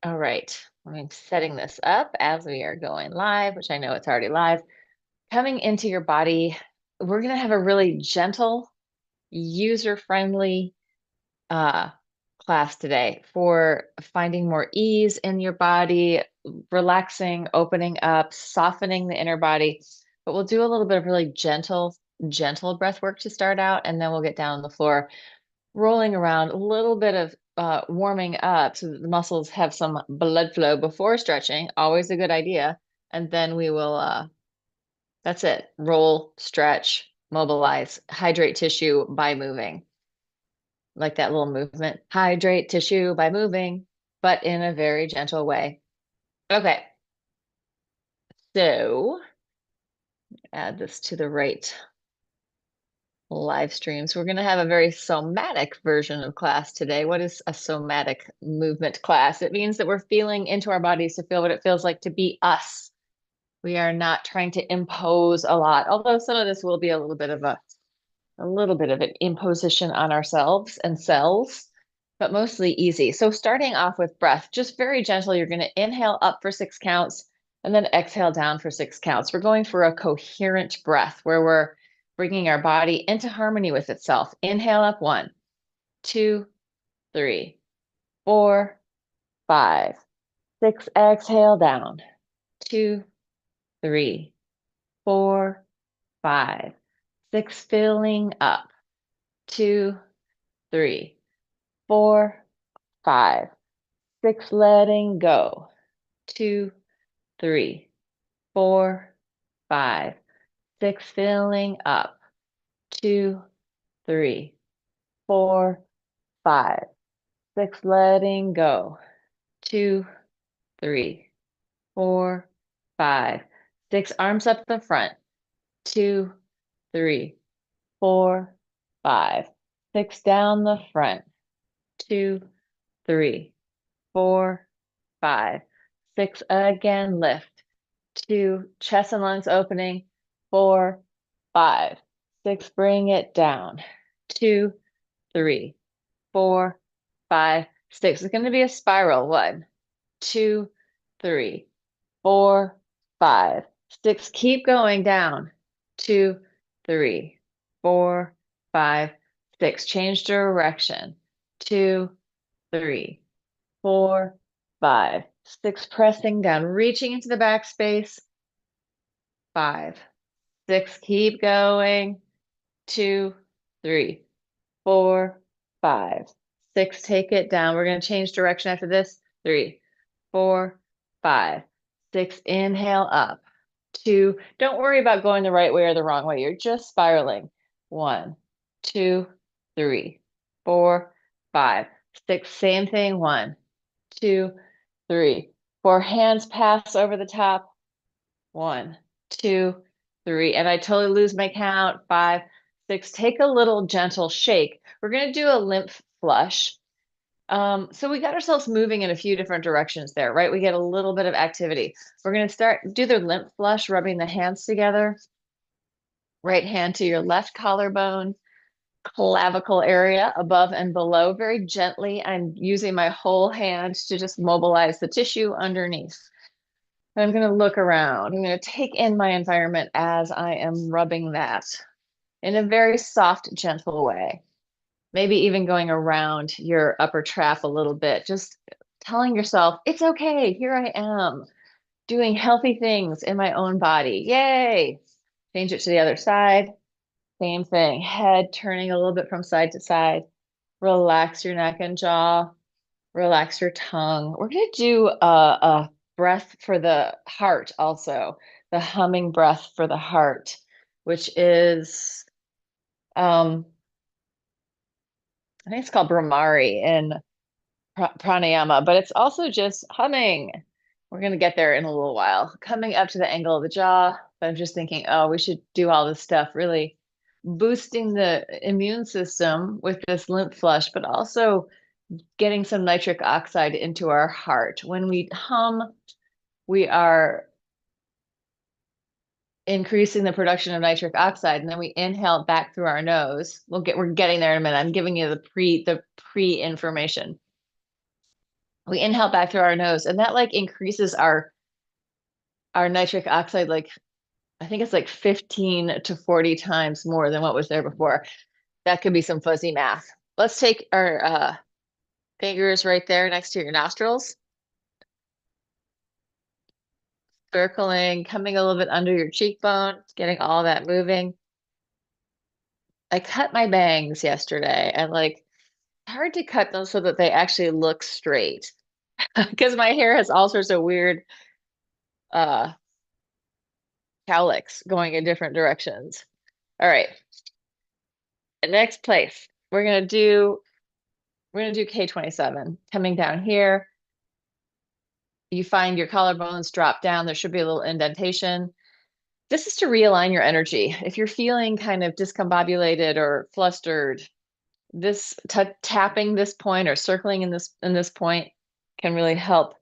All right. I'm setting this up as we are going live, which I know it's already live. Coming into your body, we're going to have a really gentle, user-friendly uh, class today for finding more ease in your body, relaxing, opening up, softening the inner body. But we'll do a little bit of really gentle breath work to start out, and then we'll get down on the floor rolling around, a little bit of warming up so that the muscles have some blood flow before stretching. Always a good idea. And then we will, that's it. Roll, stretch, mobilize, hydrate tissue by moving. Like that little movement. Hydrate tissue by moving, but in a very gentle way. Okay. So add this to the right live streams. We're going to have a very somatic version of class today. What is a somatic movement class? It means that we're feeling into our bodies to feel what it feels like to be us. We are not trying to impose a lot, although some of this will be a little bit of an imposition on ourselves and cells, but mostly easy. So starting off with breath, just very gentle. You're going to inhale up for 6 counts and then exhale down for 6 counts. We're going for a coherent breath where we're bringing our body into harmony with itself. Inhale up 1, 2, 3, 4, 5, 6. Exhale down. 2, 3, 4, 5, 6. Filling up. 2, 3, 4, 5, 6. Letting go. 2, 3, 4, 5, 6. Filling up. 2, 3, 4, 5, 6. Letting go. 2, 3, 4, 5, 6. Arms up the front. 2, 3, 4, 5, 6. Down the front. 2, 3, 4, 5, 6. Again, lift. 2. Chest and lungs opening. 4, 5, 6. Bring it down. 2, 3, 4, 5, 6. It's going to be a spiral. 1, 2, 3, 4, 5, 6. Keep going down. 2, 3, 4, 5, 6. Change direction. 2, 3, 4, 5, 6. Pressing down, reaching into the back space. 5, 6. Keep going. 2, 3, 4, 5, 6. Take it down. We're going to change direction after this. 3, 4, 5, 6. Inhale up. 2. Don't worry about going the right way or the wrong way. You're just spiraling. 1, 2, 3, 4, 5, 6. Same thing. 1, 2, 3, 4. Hands pass over the top. 1, 2, 3. And I totally lose my count. 5, 6. Take a little gentle shake. We're going to do a lymph flush. So we got ourselves moving in a few different directions there, right? We get a little bit of activity. We're going to do the lymph flush, rubbing the hands together. Right hand to your left collarbone, clavicle area above and below. Very gently, I'm using my whole hand to just mobilize the tissue underneath. I'm going to look around. I'm going to take in my environment as I am rubbing that in a very soft, gentle way. Maybe even going around your upper trap a little bit, just telling yourself, it's okay, here I am, doing healthy things in my own body. Yay! Change it to the other side. Same thing. Head turning a little bit from side to side. Relax your neck and jaw. Relax your tongue. We're going to do a breath for the heart also, the humming breath for the heart, which is, I think it's called Brahmari in pranayama, but it's also just humming. We're going to get there in a little while. Coming up to the angle of the jaw, but I'm just thinking, oh, we should do all this stuff, really boosting the immune system with this lymph flush, but also getting some nitric oxide into our heart. When we hum, we are increasing the production of nitric oxide, and then we inhale back through our nose. We're getting there in a minute. I'm giving you the pre information. We inhale back through our nose, and that like increases our nitric oxide, like I think it's like 15 to 40 times more than what was there before. That could be some fuzzy math. Let's take our fingers right there next to your nostrils, circling, coming a little bit under your cheekbone, getting all that moving. I cut my bangs yesterday, and like it's hard to cut them so that they actually look straight because my hair has all sorts of weird uh cowlicks going in different directions. All right, next place. We're gonna do K27. Coming down here, you find your collarbones drop down. There should be a little indentation. This is to realign your energy. If you're feeling kind of discombobulated or flustered, this tapping this point or circling in this point can really help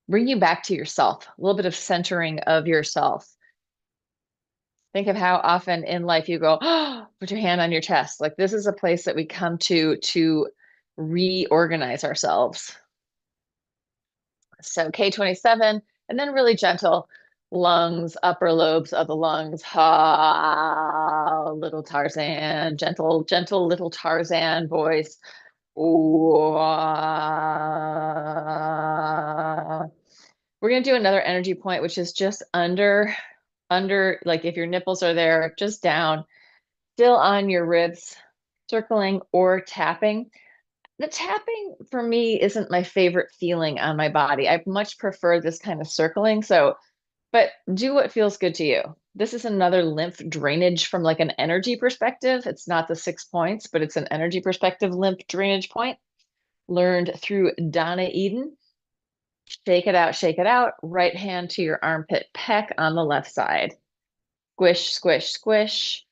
bring you back to yourself, a little bit of centering of yourself. Think of how often in life you go, oh, put your hand on your chest. Like this is a place that we come to reorganize ourselves. So K27, and then really gentle lungs, upper lobes of the lungs. Ha, little Tarzan, gentle, gentle little Tarzan voice. Ooh, ah. We're gonna do another energy point, which is just under, like if your nipples are there, just down, still on your ribs, circling or tapping. The tapping for me isn't my favorite feeling on my body. I much prefer this kind of circling. So, but do what feels good to you. This is another lymph drainage from like an energy perspective. It's not the 6 points, but it's an energy perspective lymph drainage point learned through Donna Eden. Shake it out. Right hand to your armpit pec on the left side. Squish, squish, squish.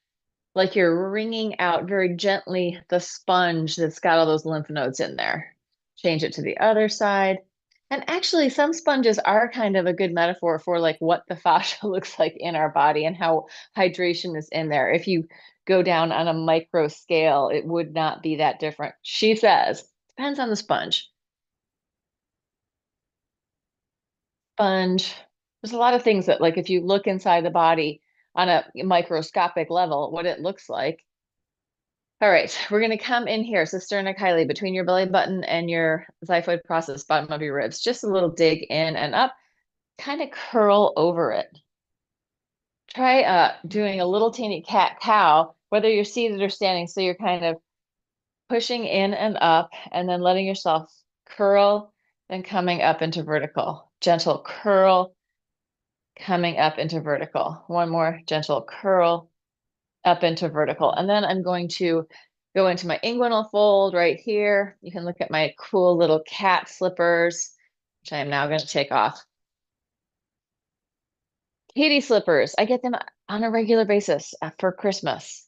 Like you're wringing out very gently the sponge that's got all those lymph nodes in there. Change it to the other side. And actually, some sponges are kind of a good metaphor for like what the fascia looks like in our body and how hydration is in there. If you go down on a micro scale, it would not be that different. She says, depends on the sponge. Sponge. There's a lot of things that, like, if you look inside the body on a microscopic level, what it looks like. All right, we're going to come in here, Cisterna between your belly button and your xiphoid process, bottom of your ribs. Just a little dig in and up, kind of curl over it. Try doing a little teeny cat cow, whether you're seated or standing. So you're kind of pushing in and up and then letting yourself curl, then coming up into vertical. Gentle curl, coming up into vertical. One more gentle curl up into vertical. And then I'm going to go into my inguinal fold right here. You can look at my cool little cat slippers, which I am now going to take off. Katie slippers. I get them on a regular basis for Christmas.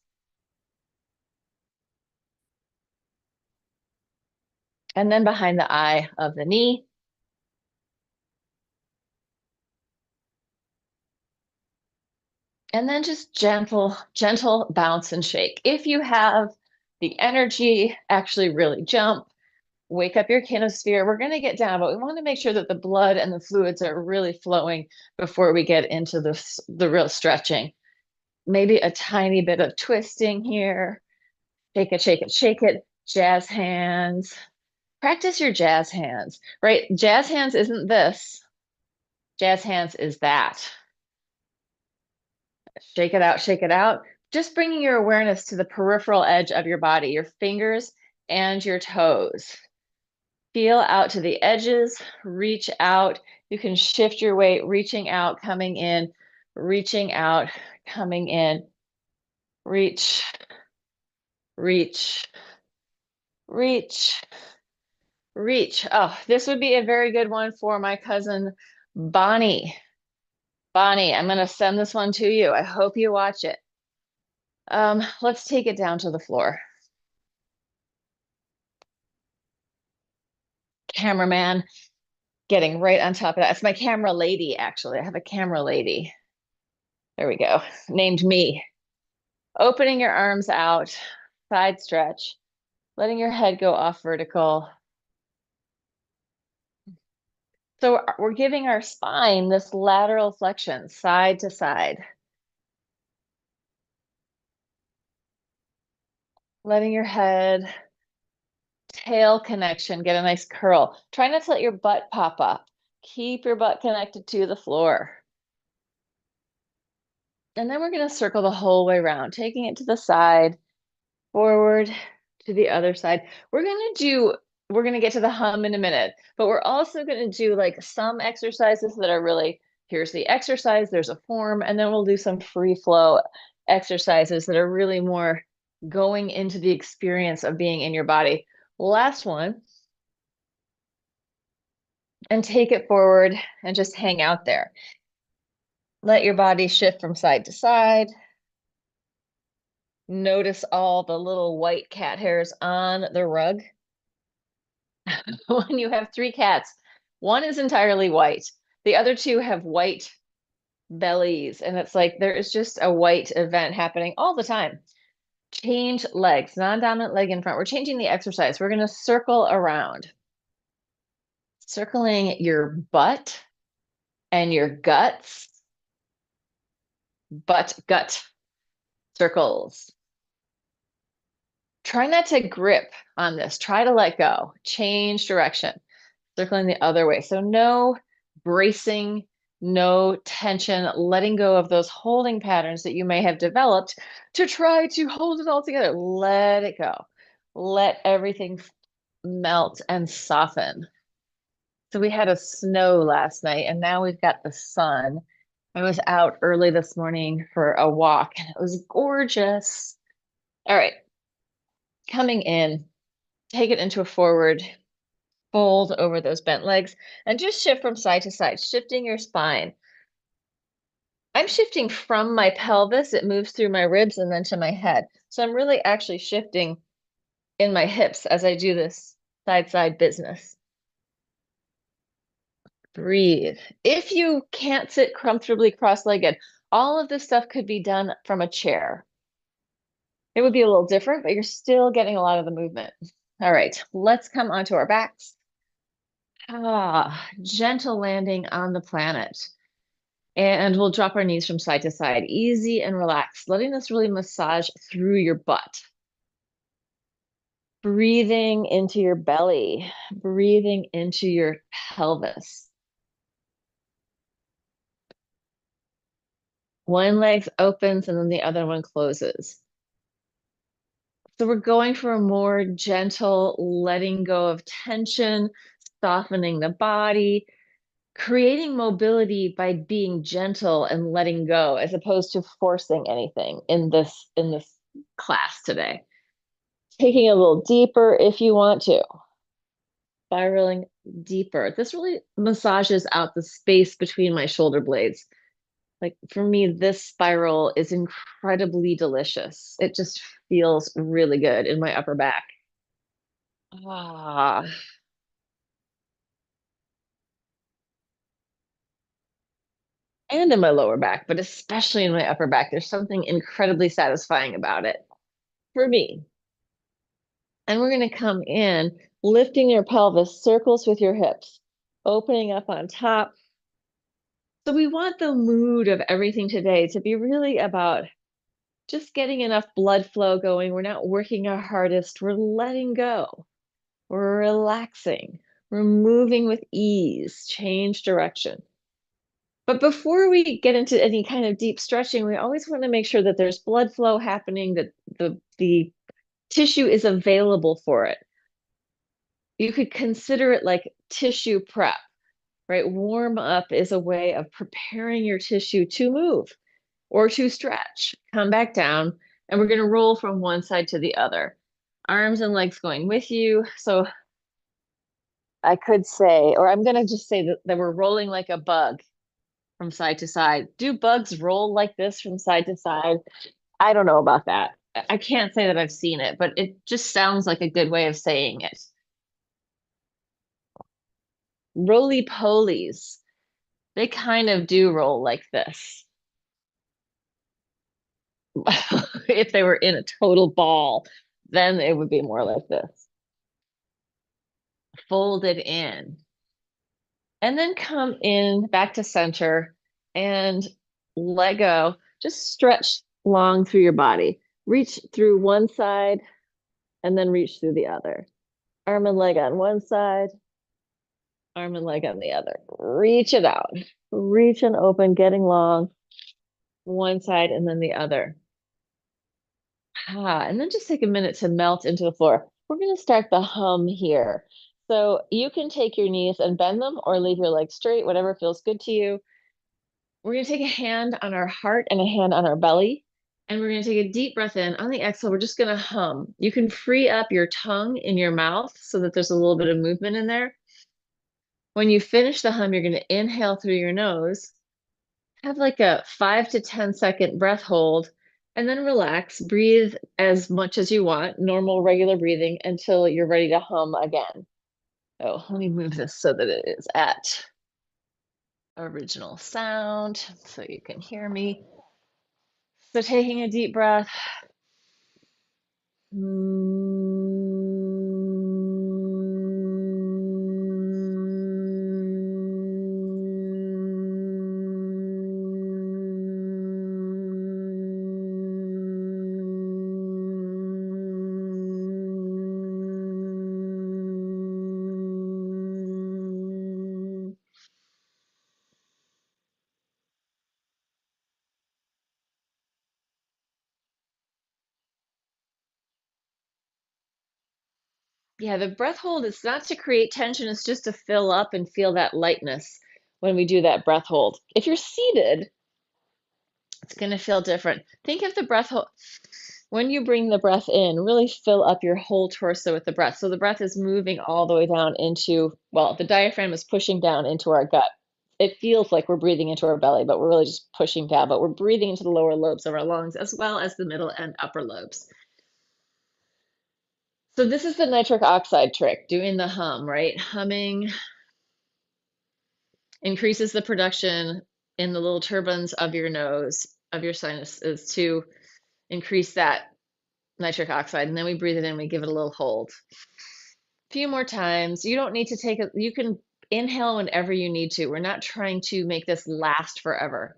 And then behind the eye of the knee. And then just gentle, gentle bounce and shake. If you have the energy, actually really jump, wake up your kinosphere. We're going to get down, but we want to make sure that the blood and the fluids are really flowing before we get into the real stretching. Maybe a tiny bit of twisting here. Shake it, shake it, shake it. Jazz hands. Practice your jazz hands, right? Jazz hands isn't this. Jazz hands is that. Shake it out, shake it out. Just bringing your awareness to the peripheral edge of your body, your fingers and your toes. Feel out to the edges, reach out. You can shift your weight, reaching out, coming in, reaching out, coming in. Reach, reach, reach, reach. Oh, this would be a very good one for my cousin Bonnie. Bonnie, I'm going to send this one to you. I hope you watch it. Let's take it down to the floor. Cameraman getting right on top of that. It's my camera lady, actually. I have a camera lady. There we go. Named me. Opening your arms out, side stretch, letting your head go off vertical. So we're giving our spine this lateral flexion, side to side. Letting your head, tail connection, get a nice curl. Try not to let your butt pop up. Keep your butt connected to the floor. And then we're going to circle the whole way around, taking it to the side, forward to the other side. We're going to get to the hum in a minute, but we're also going to do like some exercises that are really, here's the exercise, there's a form, and then we'll do some free flow exercises that are really more going into the experience of being in your body. Last one, and take it forward and just hang out there. Let your body shift from side to side. Notice all the little white cat hairs on the rug. When you have three cats, one is entirely white. The other two have white bellies. And it's like there is just a white event happening all the time. Change legs, non-dominant leg in front. We're changing the exercise. We're going to circle around. Circling your butt and your guts. Butt, gut circles. Try not to grip on this. Try to let go. Change direction. Circling the other way. So no bracing, no tension, letting go of those holding patterns that you may have developed to try to hold it all together. Let it go. Let everything melt and soften. So we had a snow last night and now we've got the sun. I was out early this morning for a walk and it was gorgeous. All right, coming in, take it into a forward fold over those bent legs and just shift from side to side, shifting your spine. I'm shifting from my pelvis. It moves through my ribs and then to my head. So I'm really actually shifting in my hips as I do this side business. Breathe. If you can't sit comfortably cross-legged, all of this stuff could be done from a chair. It would be a little different, but you're still getting a lot of the movement. All right, let's come onto our backs. Gentle landing on the planet. And we'll drop our knees from side to side, easy and relaxed, letting this really massage through your butt. Breathing into your belly, breathing into your pelvis. One leg opens and then the other one closes. So we're going for a more gentle letting go of tension, softening the body, creating mobility by being gentle and letting go, as opposed to forcing anything in this class today. Taking a little deeper if you want to. Spiraling deeper. This really massages out the space between my shoulder blades. Like for me, this spiral is incredibly delicious. It just feels really good in my upper back. Ah, and in my lower back, but especially in my upper back. There's something incredibly satisfying about it for me. And we're going to come in, lifting your pelvis, circles with your hips, opening up on top. So we want the mood of everything today to be really about just getting enough blood flow going. We're not working our hardest. We're letting go. We're relaxing. We're moving with ease, change direction. But before we get into any kind of deep stretching, we always want to make sure that there's blood flow happening, that the tissue is available for it. You could consider it like tissue prep, right? Warm up is a way of preparing your tissue to move or to stretch. Come back down, and we're going to roll from one side to the other. Arms and legs going with you. So I could say, or I'm going to just say that we're rolling like a bug from side to side. Do bugs roll like this from side to side? I don't know about that. I can't say that I've seen it, but it just sounds like a good way of saying it. Roly-polies, they kind of do roll like this. If they were in a total ball, then it would be more like this. Folded in. And then come in back to center and let go. Just stretch long through your body. Reach through one side and then reach through the other. Arm and leg on one side, arm and leg on the other. Reach it out. Reach and open, getting long, one side and then the other. And then just take a minute to melt into the floor. We're going to start the hum here. So you can take your knees and bend them or leave your legs straight, whatever feels good to you. We're going to take a hand on our heart and a hand on our belly. And we're going to take a deep breath in. On the exhale, we're just going to hum. You can free up your tongue in your mouth so that there's a little bit of movement in there. When you finish the hum, you're going to inhale through your nose. Have like a 5 to 10-second breath hold, and then relax. Breathe as much as you want, normal, regular breathing, until you're ready to hum again. Oh, let me move this so that it is at original sound so you can hear me. So taking a deep breath. Yeah, the breath hold is not to create tension, it's just to fill up and feel that lightness when we do that breath hold. If you're seated, it's going to feel different. Think of the breath hold. When you bring the breath in, really fill up your whole torso with the breath. So the breath is moving all the way down into, well, the diaphragm is pushing down into our gut. It feels like we're breathing into our belly, but we're really just pushing down. But we're breathing into the lower lobes of our lungs as well as the middle and upper lobes. So this is the nitric oxide trick, doing the hum, right? Humming increases the production in the little turbines of your nose, of your sinuses, to increase that nitric oxide. And then we breathe it in, we give it a little hold. A few more times. You don't need to take it, you can inhale whenever you need to. We're not trying to make this last forever.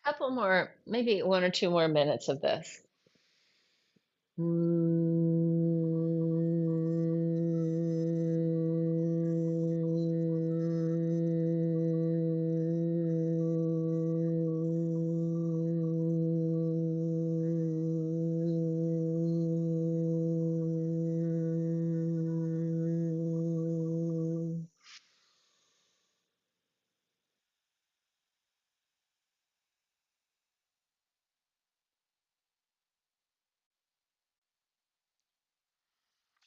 Couple more, maybe 1 or 2 more minutes of this.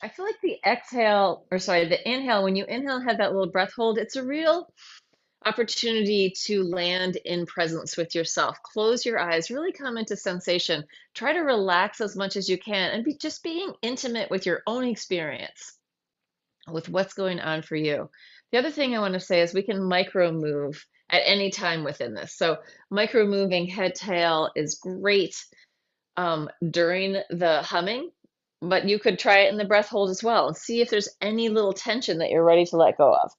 I feel like the exhale, or sorry, the inhale, when you inhale, have that little breath hold, it's a real opportunity to land in presence with yourself. Close your eyes, really come into sensation. Try to relax as much as you can and be just being intimate with your own experience, with what's going on for you. The other thing I want to say is we can micro move at any time within this. So micro moving head tail is great during the humming, but you could try it in the breath hold as well and see if there's any little tension that you're ready to let go of.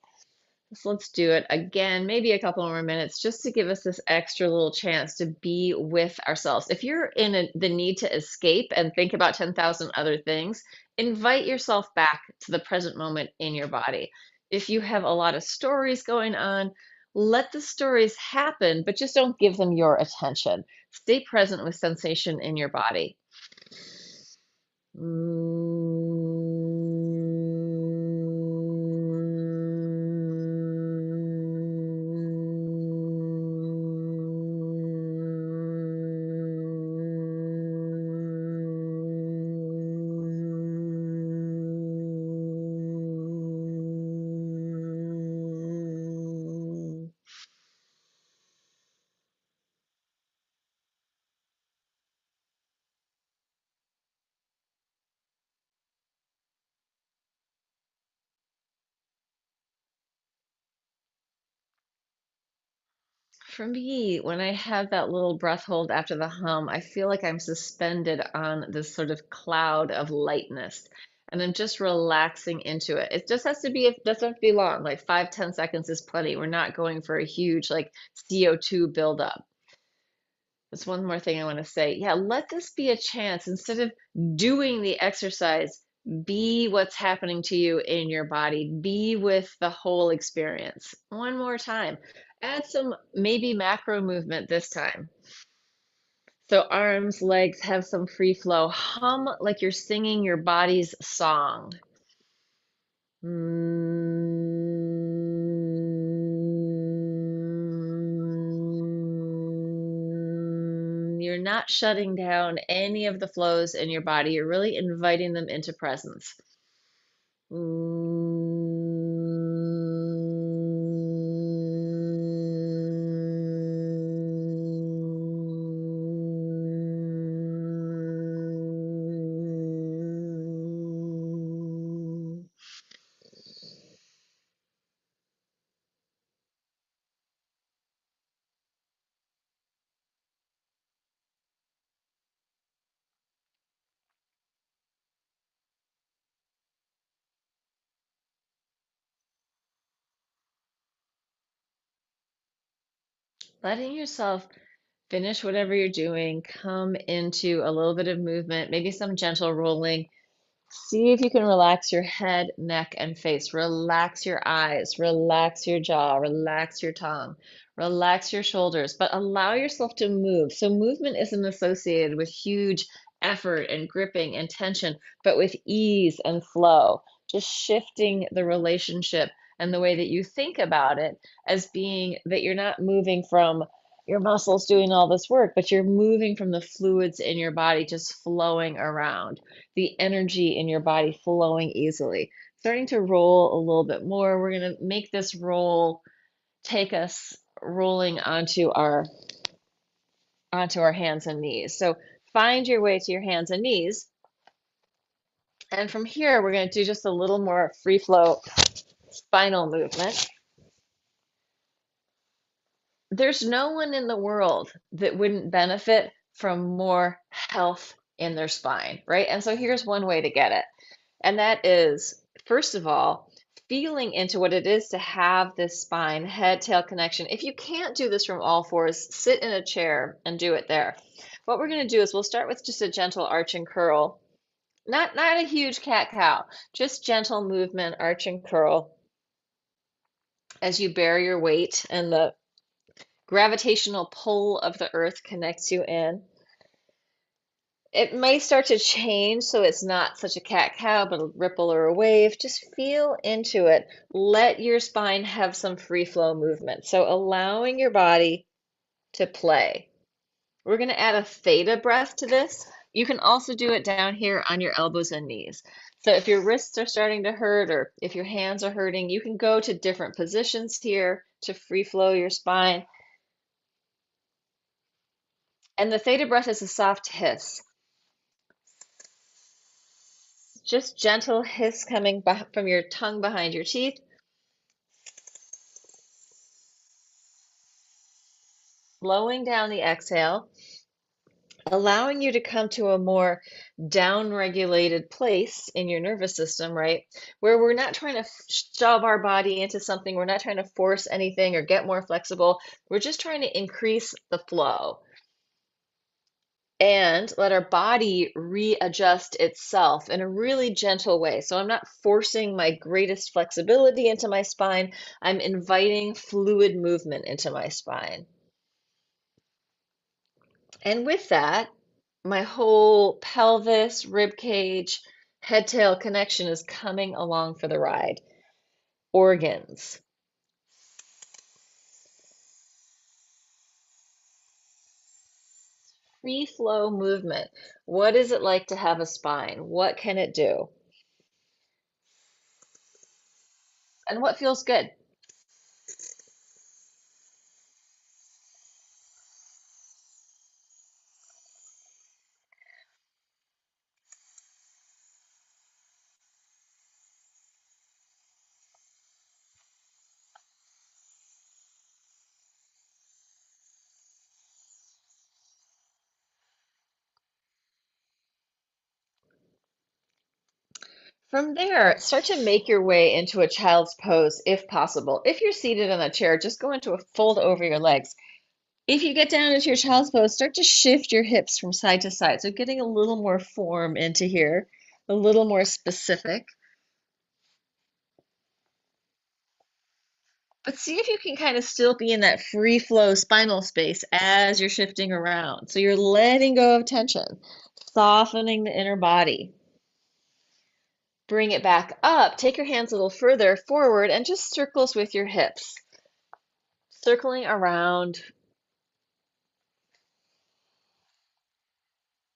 So let's do it again, maybe a couple more minutes, just to give us this extra little chance to be with ourselves. If you're in the need to escape and think about 10,000 other things, invite yourself back to the present moment in your body. If you have a lot of stories going on, let the stories happen, but just don't give them your attention. Stay present with sensation in your body. For me, when I have that little breath hold after the hum, I feel like I'm suspended on this sort of cloud of lightness. And I'm just relaxing into it. It just has to be, it doesn't have to be long, like 5, 10 seconds is plenty. We're not going for a huge like CO2 buildup. That's one more thing I want to say. Yeah, let this be a chance. Instead of doing the exercise, be what's happening to you in your body. Be with the whole experience. One more time. Add some maybe macro movement this time. So arms, legs have some free flow. Hum like you're singing your body's song. You're not shutting down any of the flows in your body. You're really inviting them into presence. Letting yourself finish whatever you're doing, come into a little bit of movement, maybe some gentle rolling. See if you can relax your head, neck, and face. Relax your eyes, relax your jaw, relax your tongue, relax your shoulders, but allow yourself to move. So, movement isn't associated with huge effort and gripping and tension, but with ease and flow. Just shifting the relationship and the way that you think about it as being that you're not moving from your muscles doing all this work, but you're moving from the fluids in your body just flowing around, the energy in your body flowing easily. Starting to roll a little bit more. We're going to make this roll take us rolling onto our hands and knees. So find your way to your hands and knees. And from here, we're going to do just a little more free flow spinal movement. There's no one in the world that wouldn't benefit from more health in their spine, right? And so here's one way to get it. And that is, first of all, feeling into what it is to have this spine head tail connection. If you can't do this from all fours, sit in a chair and do it there. What we're going to do is we'll start with just a gentle arch and curl. Not a huge cat cow, just gentle movement, arch and curl as you bear your weight and the gravitational pull of the earth connects you in. It may start to change so it's not such a cat cow, but a ripple or a wave. Just feel into it. Let your spine have some free flow movement. So allowing your body to play. We're going to add a theta breath to this. You can also do it down here on your elbows and knees. So if your wrists are starting to hurt or if your hands are hurting, you can go to different positions here to free flow your spine. And the theta breath is a soft hiss. Just gentle hiss coming from your tongue behind your teeth. Slowing down the exhale, allowing you to come to a more down-regulated place in your nervous system, right? Where we're not trying to shove our body into something, we're not trying to force anything or get more flexible. We're just trying to increase the flow and let our body readjust itself in a really gentle way. So I'm not forcing my greatest flexibility into my spine. I'm inviting fluid movement into my spine. And with that, my whole pelvis, rib cage, head tail connection is coming along for the ride. Organs. Free flow movement. What is it like to have a spine? What can it do? And what feels good? From there, start to make your way into a child's pose if possible. If you're seated in a chair, just go into a fold over your legs. If you get down into your child's pose, start to shift your hips from side to side. So getting a little more form into here, a little more specific. But see if you can kind of still be in that free flow spinal space as you're shifting around. So you're letting go of tension, softening the inner body. Bring it back up. Take your hands a little further forward and just circles with your hips. Circling around,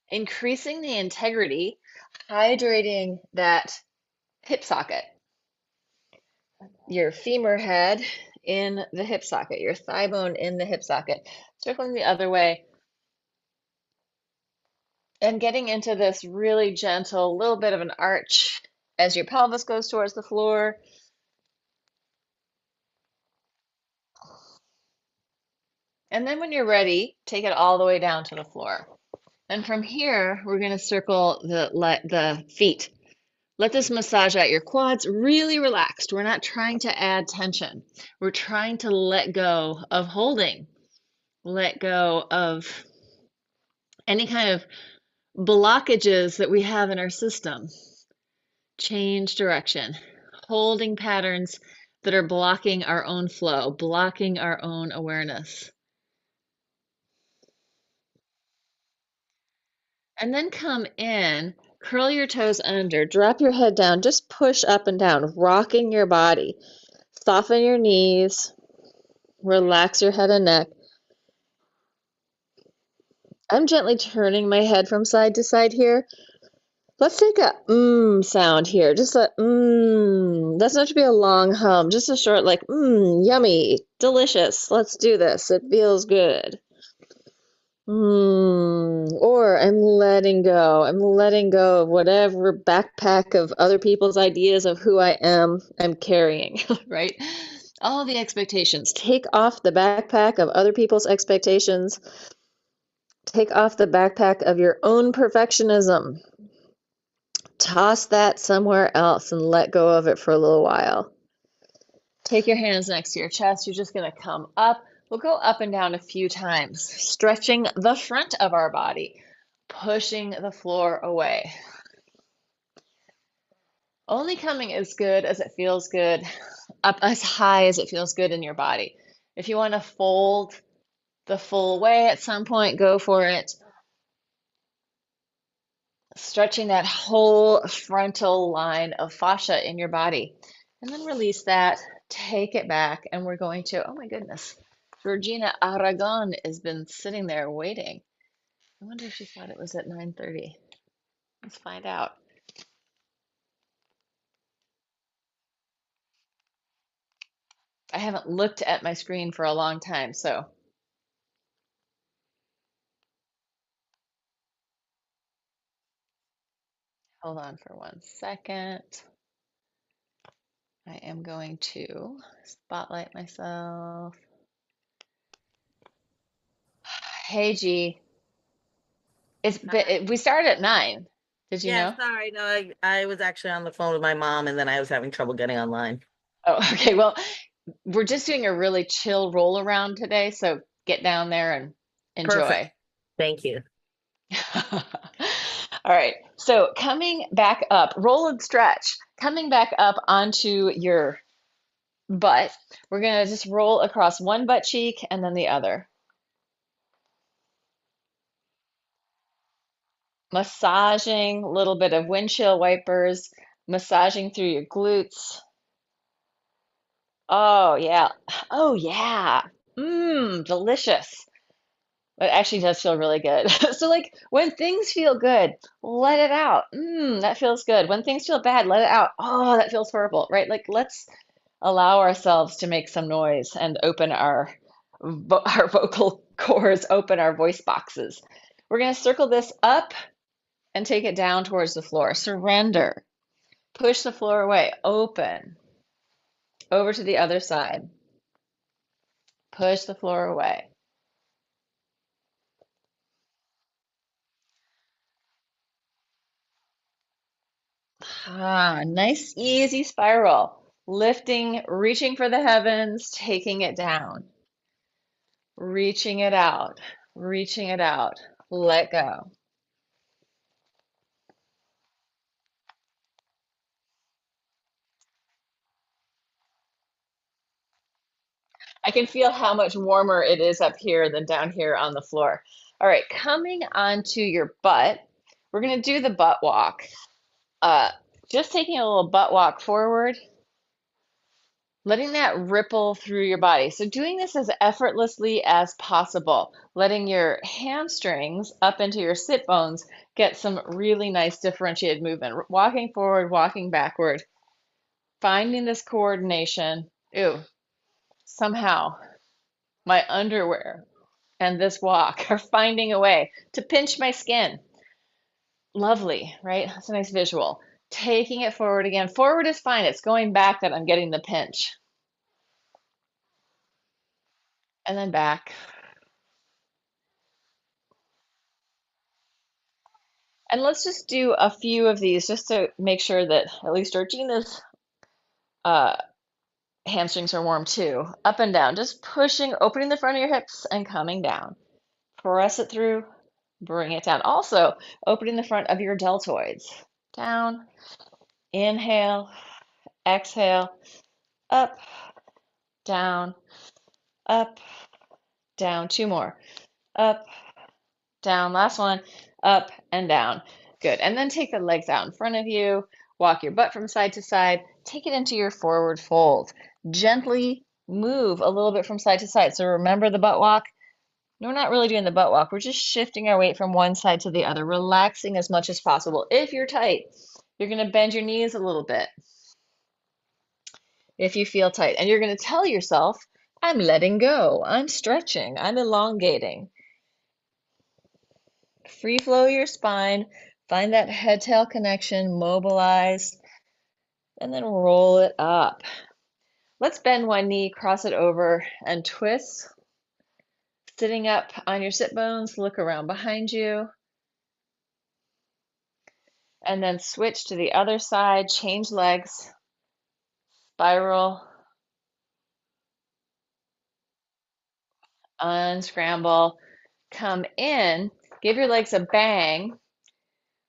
increasing the integrity, hydrating that hip socket. Your femur head in the hip socket, your thigh bone in the hip socket. Circling the other way and getting into this really gentle, little bit of an arch as your pelvis goes towards the floor. And then when you're ready, take it all the way down to the floor. And from here, we're going to circle the feet. Let this massage out your quads, really relaxed. We're not trying to add tension. We're trying to let go of holding, let go of any kind of blockages that we have in our system. Change direction, holding patterns that are blocking our own flow, blocking our own awareness. And then come in, curl your toes under, drop your head down, just push up and down, rocking your body. Soften your knees, relax your head and neck. I'm gently turning my head from side to side here. Let's take a sound here. Just a doesn't have to be a long hum, just a short like yummy, delicious. Let's do this. It feels good. Or I'm letting go. I'm letting go of whatever backpack of other people's ideas of who I am I'm carrying, right? All the expectations. Take off the backpack of other people's expectations. Take off the backpack of your own perfectionism. Toss that somewhere else and let go of it for a little while. Take your hands next to your chest. You're just going to come up. We'll go up and down a few times, stretching the front of our body, pushing the floor away. Only coming as good as it feels good, up as high as it feels good in your body. If you want to fold the full way at some point, go for it. Stretching that whole frontal line of fascia in your body. And then release that, take it back, and we're going to, oh my goodness, Georgina Aragon has been sitting there waiting. I wonder if she thought it was at 9:30. Let's find out. I haven't looked at my screen for a long time, so hold on for 1 second. I am going to spotlight myself. Hey, G. We started at 9. Did you Yeah, know? sorry. No, I was actually on the phone with my mom and then I was having trouble getting online. Oh, okay. Well, we're just doing a really chill roll around today, so get down there and Perfect. enjoy. Thank you. All right. So coming back up, roll and stretch. Coming back up onto your butt, we're going to just roll across one butt cheek and then the other. Massaging, a little bit of windshield wipers, massaging through your glutes. Oh, yeah. Oh, yeah. Delicious. It actually does feel really good. So, like, when things feel good, let it out. That feels good. When things feel bad, let it out. Oh, that feels horrible, right? Like, let's allow ourselves to make some noise and open our vocal cords, open our voice boxes. We're going to circle this up and take it down towards the floor. Surrender. Push the floor away. Open. Over to the other side. Push the floor away. Nice, easy spiral. Lifting, reaching for the heavens, taking it down, reaching it out, reaching it out. Let go. I can feel how much warmer it is up here than down here on the floor. All right, coming onto your butt, we're going to do the butt walk. Uh, just taking a little butt walk forward, letting that ripple through your body. So doing this as effortlessly as possible, letting your hamstrings up into your sit bones get some really nice differentiated movement. Walking forward, walking backward, finding this coordination. Ew, somehow my underwear and this walk are finding a way to pinch my skin. Lovely, right? That's a nice visual. Taking it forward again. Forward is fine. It's going back that I'm getting the pinch. And then back. And let's just do a few of these just to make sure that at least Georgina's uh, hamstrings are warm too. Up and down, just pushing, opening the front of your hips and coming down. Press it through, bring it down. Also, opening the front of your deltoids. Down, inhale, exhale, up, down, up, down. Two more. Up, down. Last one. Up and down. Good. And then take the legs out in front of you. Walk your butt from side to side. Take it into your forward fold. Gently move a little bit from side to side. So remember the butt walk? No, we're not really doing the butt walk. We're just shifting our weight from one side to the other, relaxing as much as possible. If you're tight, you're going to bend your knees a little bit if you feel tight. And you're going to tell yourself, I'm letting go. I'm stretching. I'm elongating. Free flow your spine. Find that head tail connection, mobilize, and then roll it up. Let's bend one knee, cross it over, and twist. Sitting up on your sit bones, look around behind you. And then switch to the other side, change legs, spiral, unscramble, come in, give your legs a bang.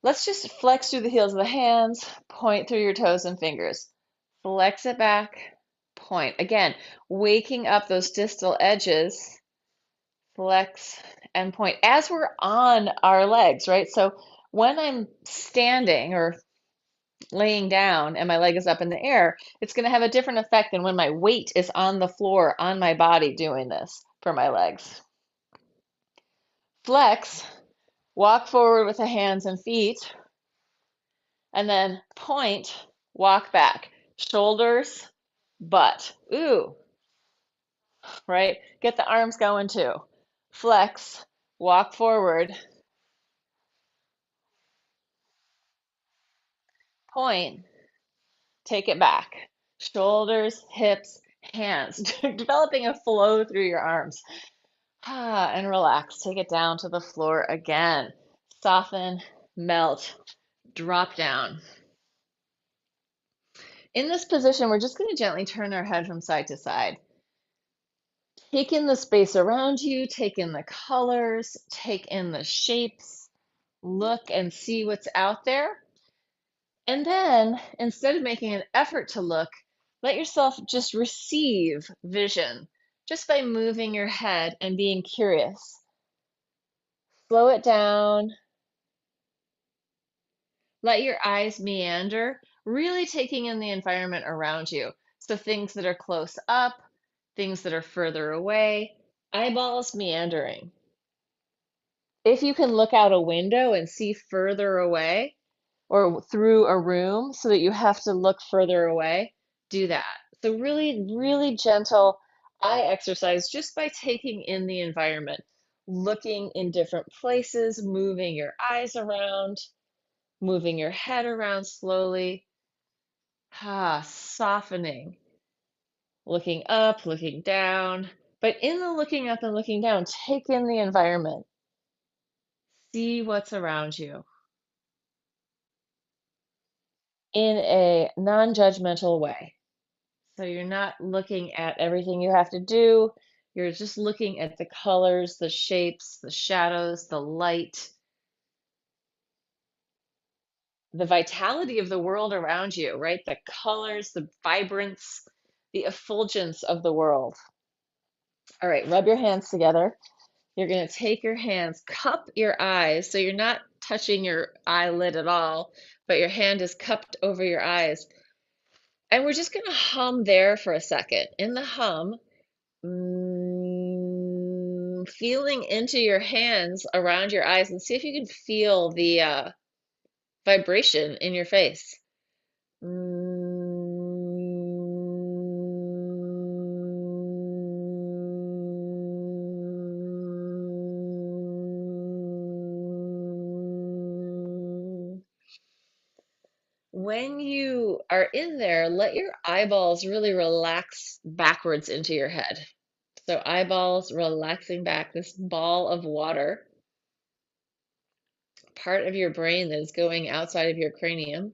Let's just flex through the heels of the hands, point through your toes and fingers. Flex it back, point. Again, waking up those distal edges, flex and point as we're on our legs, right? So when I'm standing or laying down and my leg is up in the air, it's going to have a different effect than when my weight is on the floor on my body doing this for my legs. Flex, walk forward with the hands and feet, and then point, walk back. Shoulders, butt. Ooh, right? Get the arms going too. Flex, walk forward, point, take it back. Shoulders, hips, hands. Developing a flow through your arms. And relax. Take it down to the floor again. Soften, melt, drop down. In this position, we're just going to gently turn our head from side to side. Take in the space around you, take in the colors, take in the shapes, look and see what's out there. And then, instead of making an effort to look, let yourself just receive vision just by moving your head and being curious. Slow it down. Let your eyes meander, really taking in the environment around you. So things that are close up, things that are further away, eyeballs meandering. If you can look out a window and see further away or through a room so that you have to look further away, do that. So really, really gentle eye exercise just by taking in the environment, looking in different places, moving your eyes around, moving your head around slowly, softening, looking up, looking down. But in the looking up and looking down, take in the environment, see what's around you. in a non-judgmental way. So you're not looking at everything you have to do. You're just looking at the colors, the shapes, the shadows, the light, the vitality of the world around you, right? The colors, the vibrance, the effulgence of the world. All right, rub your hands together. You're going to take your hands, cup your eyes. So you're not touching your eyelid at all, but your hand is cupped over your eyes. And we're just going to hum there for a second. In the hum, feeling into your hands around your eyes and see if you can feel the vibration in your face. When you are in there, let your eyeballs really relax backwards into your head. So eyeballs relaxing back, this ball of water, part of your brain that is going outside of your cranium.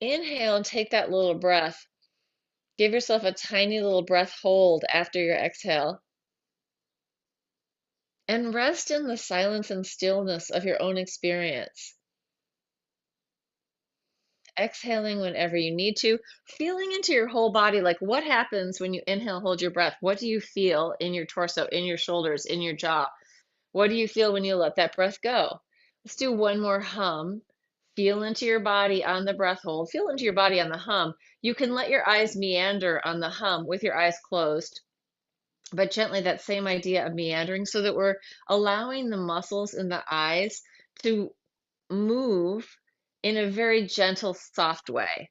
Inhale and take that little breath. Give yourself a tiny little breath hold after your exhale. And rest in the silence and stillness of your own experience. Exhaling whenever you need to, feeling into your whole body, like what happens when you inhale, hold your breath? What do you feel in your torso, in your shoulders, in your jaw? What do you feel when you let that breath go? Let's do one more hum. Feel into your body on the breath hold. Feel into your body on the hum. You can let your eyes meander on the hum with your eyes closed, but gently, that same idea of meandering so that we're allowing the muscles in the eyes to move in a very gentle, soft way.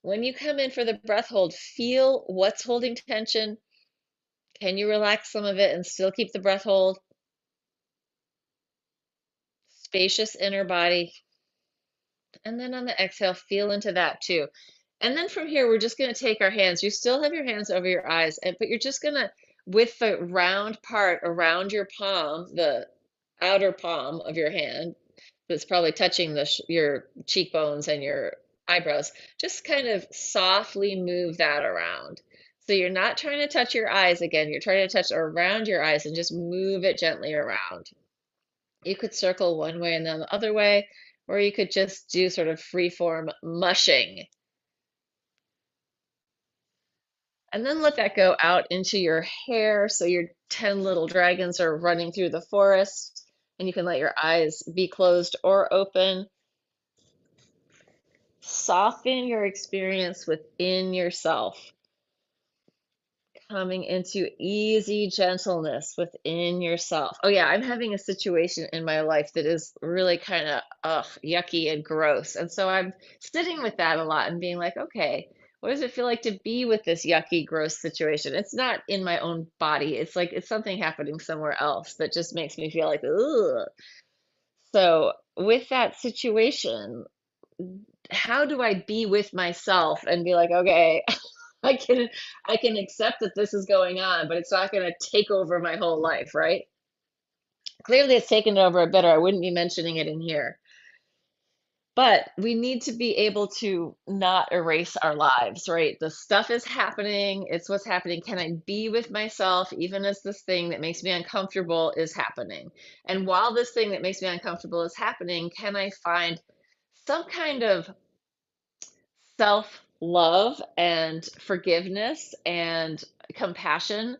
When you come in for the breath hold, feel what's holding tension. Can you relax some of it and still keep the breath hold? Spacious inner body. And then on the exhale, feel into that too. And then from here, we're just going to take our hands. You still have your hands over your eyes, but you're just going to, with the round part around your palm, the outer palm of your hand, that's probably touching your cheekbones and your eyebrows, just kind of softly move that around. So you're not trying to touch your eyes again. You're trying to touch around your eyes and just move it gently around. You could circle one way and then the other way, or you could just do sort of free form mushing. And then let that go out into your hair. So your 10 little dragons are running through the forest, and you can let your eyes be closed or open. Soften your experience within yourself, coming into easy gentleness within yourself. Oh yeah, I'm having a situation in my life that is really kind of yucky and gross. And so I'm sitting with that a lot and being like, okay, what does it feel like to be with this yucky, gross situation? It's not in my own body. It's like it's something happening somewhere else that just makes me feel like, ugh. So with that situation, how do I be with myself and be like, okay, I can I can accept that this is going on, but it's not going to take over my whole life, right? Clearly, it's taken over a bit, or I wouldn't be mentioning it in here. But we need to be able to not erase our lives, right? The stuff is happening. It's what's happening. Can I be with myself even as this thing that makes me uncomfortable is happening? And while this thing that makes me uncomfortable is happening, can I find some kind of self-love and forgiveness and compassion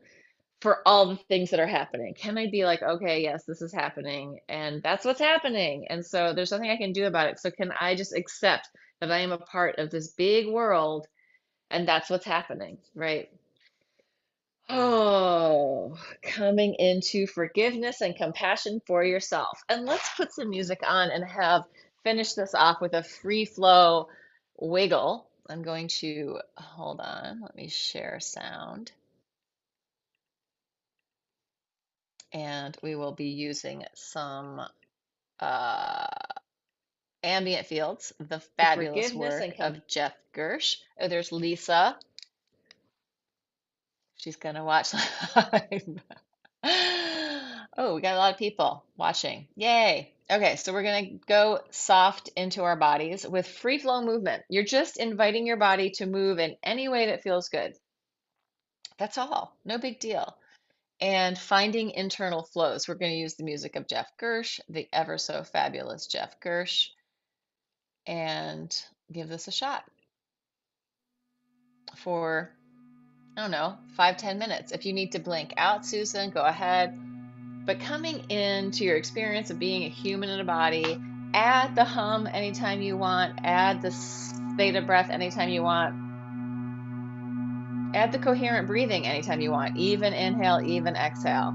for all the things that are happening? Can I be like, okay, yes, this is happening, and that's what's happening, and so there's nothing I can do about it. So can I just accept that I am a part of this big world and that's what's happening, right? Oh, coming into forgiveness and compassion for yourself. And let's put some music on and have finish this off with a free flow wiggle. I'm going to hold on, let me share sound. And we will be using some uh, ambient fields, the fabulous work of Jeff Gersh. Oh, there's Lisa. She's gonna watch live. Oh, we got a lot of people watching. Yay. Okay, so we're gonna go soft into our bodies with free flow movement. You're just inviting your body to move in any way that feels good. That's all. No big deal. And finding internal flows. We're going to use the music of Jeff Gersh, the ever so fabulous Jeff Gersh, and give this a shot for, I don't know, 5-10 minutes. If you need to blink out, Susan, go ahead. But coming into your experience of being a human in a body, add the hum anytime you want, add the theta breath anytime you want, add the coherent breathing anytime you want, even inhale, even exhale.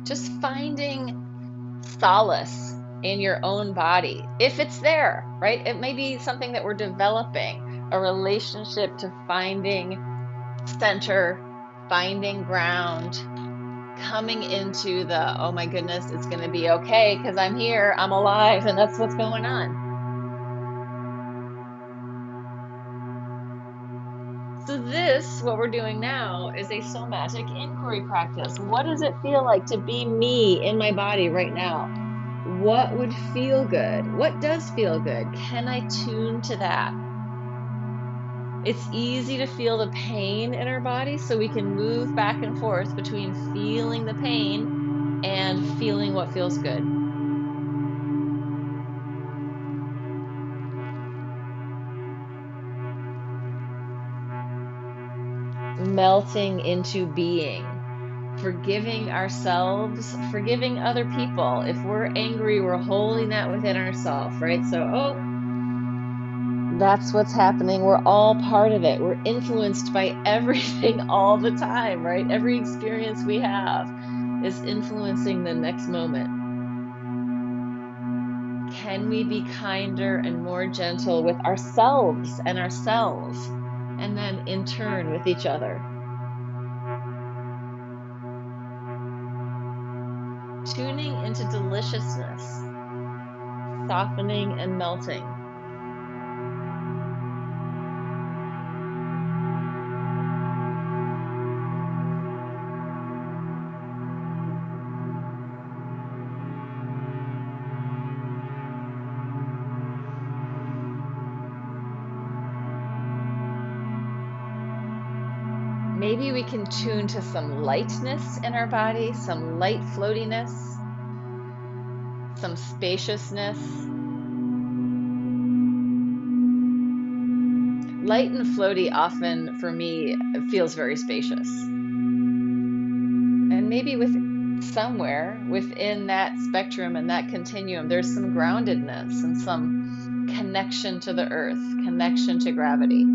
Just finding solace in your own body, if it's there, right? It may be something that we're developing, a relationship to finding center, finding ground, coming into the, oh my goodness, it's going to be okay because I'm here, I'm alive, and that's what's going on. So this, what we're doing now, is a somatic inquiry practice. What does it feel like to be me in my body right now? What would feel good? What does feel good? Can I tune to that? It's easy to feel the pain in our body, so we can move back and forth between feeling the pain and feeling what feels good. Melting into being, forgiving ourselves, forgiving other people. If we're angry, we're holding that within ourselves, right? So, oh, that's what's happening. We're all part of it. We're influenced by everything all the time, right? Every experience we have is influencing the next moment. Can we be kinder and more gentle with ourselves and ourselves, and then in turn with each other? Tuning into deliciousness, softening and melting. Maybe we can tune to some lightness in our body, some light floatiness, some spaciousness. Light and floaty often, for me, feels very spacious. And maybe with somewhere within that spectrum and that continuum, there's some groundedness and some connection to the earth, connection to gravity.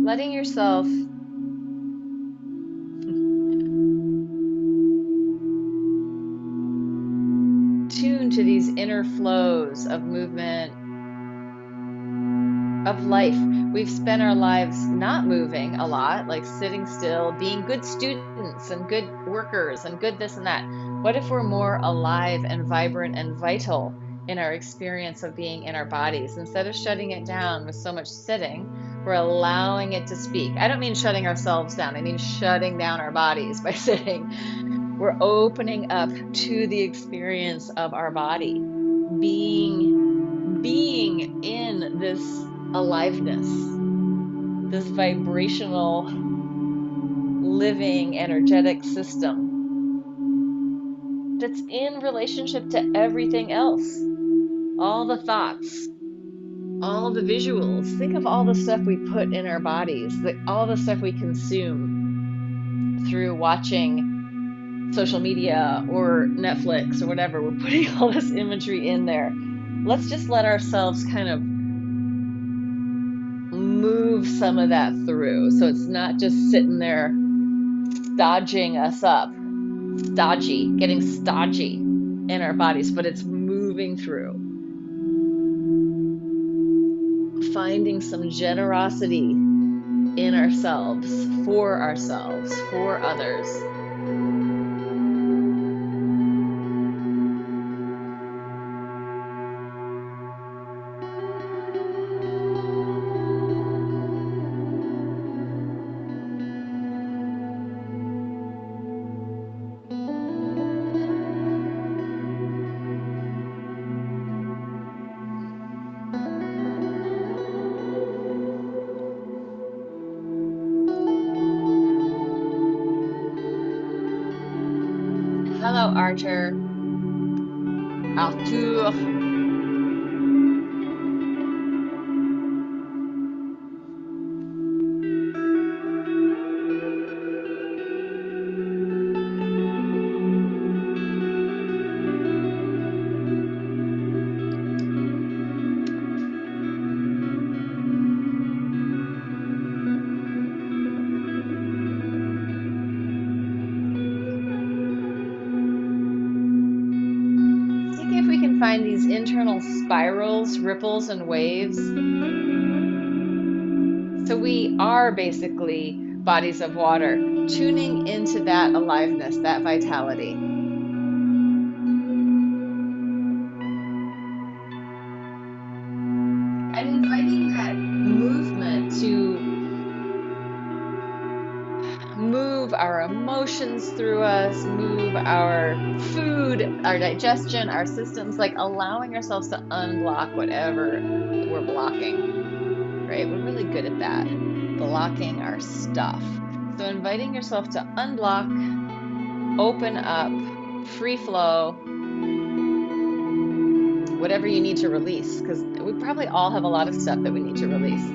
Letting yourself tune to these inner flows of movement, of life. We've spent our lives not moving a lot, like sitting still, being good students and good workers and good this and that. What if we're more alive and vibrant and vital in our experience of being in our bodies? Instead of shutting it down with so much sitting, we're allowing it to speak. I don't mean shutting ourselves down, I mean shutting down our bodies by sitting. We're opening up to the experience of our body, being in this aliveness, this vibrational, living, energetic system that's in relationship to everything else. All the thoughts, all the visuals. Think of all the stuff we put in our bodies, all the stuff we consume through watching social media or Netflix or whatever. We're putting all this imagery in there. let's just let ourselves kind of move some of that through. So it's not just sitting there stodging us up, getting stodgy in our bodies, but it's moving through. Finding some generosity in ourselves, for others. Hello, Arthur. Arthur. See if we can find these internal spirals, ripples, and waves. So we are basically bodies of water, tuning into that aliveness, that vitality. And inviting that movement to move our emotions through us, move our food, our digestion, our systems, like allowing ourselves to unblock whatever we're blocking, right? We're really good at that, blocking our stuff. So inviting yourself to unblock, open up, free flow, whatever you need to release, because we probably all have a lot of stuff that we need to release.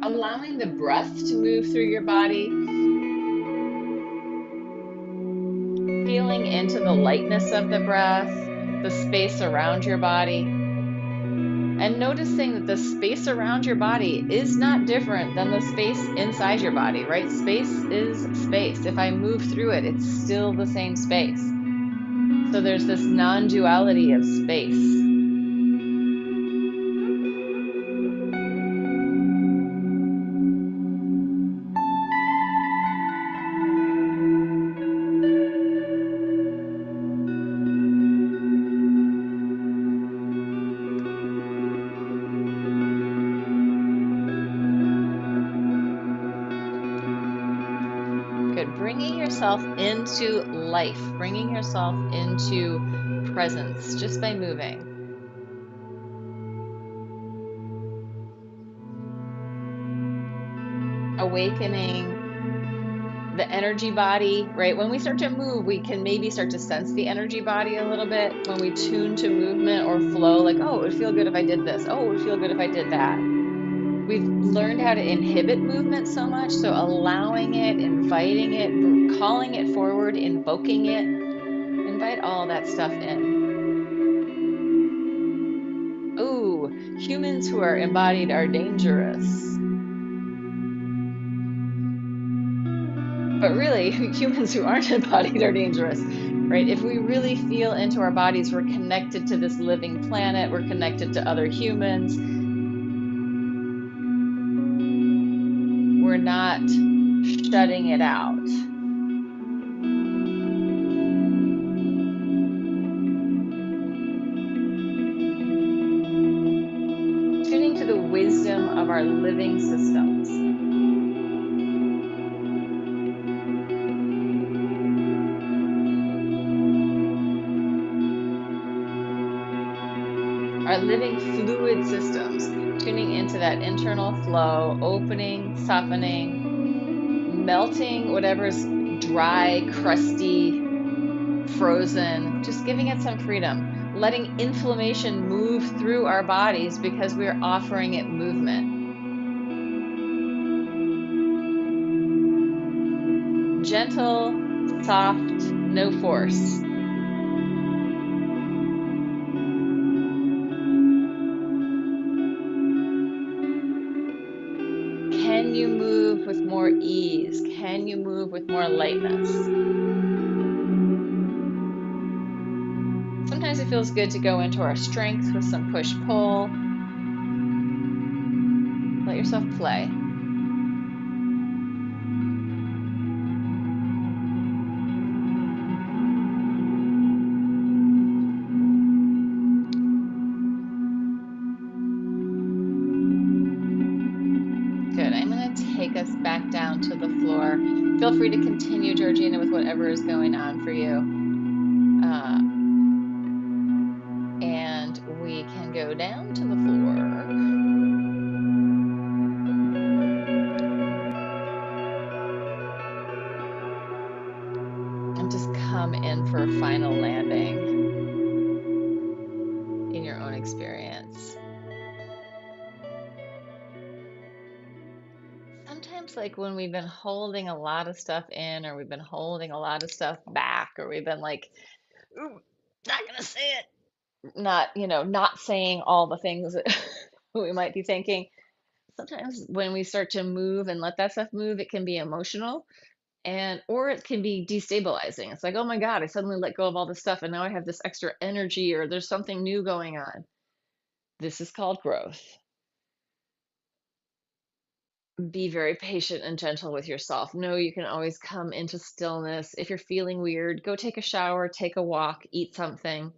Allowing the breath to move through your body, feeling into the lightness of the breath, the space around your body, and noticing that the space around your body is not different than the space inside your body, right? Space is space. If I move through it, it's still the same space. So there's this non-duality of space. Good. Bringing yourself into life, bringing yourself into presence just by moving. Awakening the energy body, right? When we start to move, we can maybe start to sense the energy body a little bit. When we tune to movement or flow, like, oh, it would feel good if I did this. Oh, it would feel good if I did that. We've learned how to inhibit movement so much, so allowing it, inviting it, calling it forward, invoking it, invite all that stuff in. Ooh, humans who are embodied are dangerous. But really, humans who aren't embodied are dangerous, right? If we really feel into our bodies, we're connected to this living planet, we're connected to other humans. We're not shutting it out. Tuning to the wisdom of our living systems. Our living fluid systems, tuning into that internal flow, opening, softening, melting whatever's dry, crusty, frozen, just giving it some freedom, letting inflammation move through our bodies because we're offering it movement. Gentle, soft, no force. Can you move with more ease? Can you move with more lightness? Sometimes it feels good to go into our strength with some push-pull. Let yourself play. Good. I'm going to take us back down to the floor. Feel free to continue, Georgina, with whatever is going on for you. Uh, and we can go down to the floor and just come in for a final landing in your own experience. Sometimes, like when we've been holding a lot of stuff in, or we've been holding a lot of stuff back, or we've been like, "Ooh, not gonna say it," not saying all the things that we might be thinking. Sometimes when we start to move and let that stuff move, it can be emotional and or it can be destabilizing. It's like, oh my God, I suddenly let go of all this stuff and now I have this extra energy or there's something new going on. This is called growth. Be very patient and gentle with yourself. Know you can always come into stillness. If you're feeling weird, go take a shower, take a walk, eat something.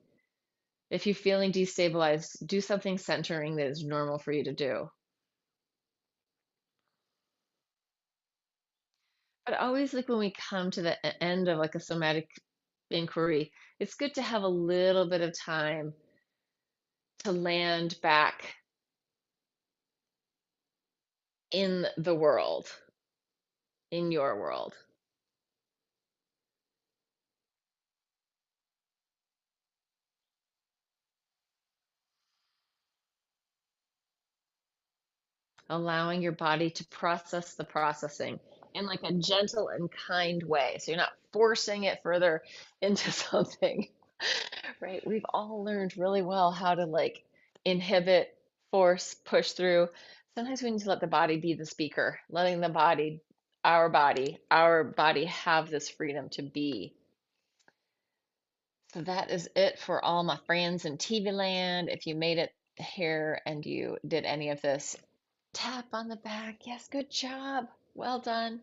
If you're feeling destabilized, do something centering that is normal for you to do. But always like when we come to the end of like a somatic inquiry, it's good to have a little bit of time to land back in the world, in your world. Allowing your body to process the processing in like a gentle and kind way. So you're not forcing it further into something, right? We've all learned really well how to like inhibit, force, push through. Sometimes we need to let the body be the speaker, letting the body, our body have this freedom to be. So that is it for all my friends in TV land. If you made it here and you did any of this, tap on the back. Yes, good job. Well done.